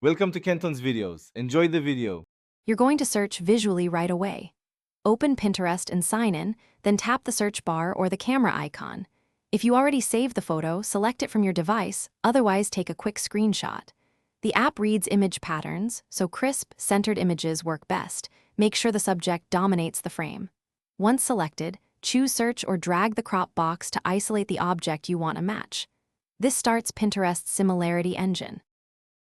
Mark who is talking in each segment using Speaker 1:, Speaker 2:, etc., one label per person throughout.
Speaker 1: Welcome to Kenton's videos. Enjoy the video.
Speaker 2: You're going to search visually right away. Open Pinterest and sign in, then tap the search bar or the camera icon. If you already saved the photo, select it from your device, otherwise take a quick screenshot. The app reads image patterns, so crisp, centered images work best. Make sure the subject dominates the frame. Once selected, choose search or drag the crop box to isolate the object you want to match. This starts Pinterest's similarity engine.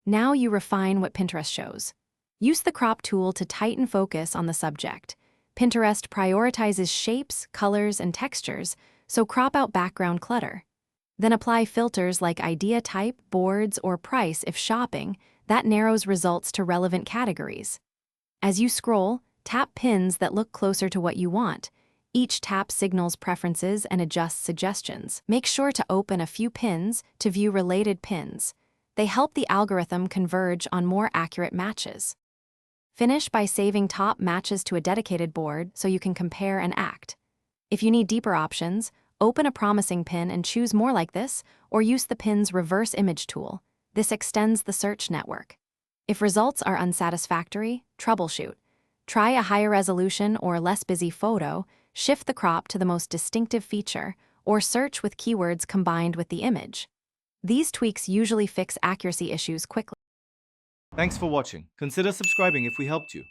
Speaker 2: Now you refine what Pinterest shows. Use the crop tool to tighten focus on the subject. Pinterest prioritizes shapes, colors, and textures, so crop out background clutter. Then apply filters like idea type, boards, or price if shopping. That narrows results to relevant categories. As you scroll, tap pins that look closer to what you want. Each tap signals preferences and adjusts suggestions. Make sure to open a few pins to view related pins. They help the algorithm converge on more accurate matches. Finish by saving top matches to a dedicated board so you can compare and act. If you need deeper options, open a promising pin and choose more like this, or use the pin's reverse image tool. This extends the search network. If results are unsatisfactory, troubleshoot. Try a higher resolution or less busy photo, shift the crop to the most distinctive feature, or search with keywords combined with the image. These tweaks usually fix accuracy issues quickly.
Speaker 1: Thanks for watching. Consider subscribing if we helped you.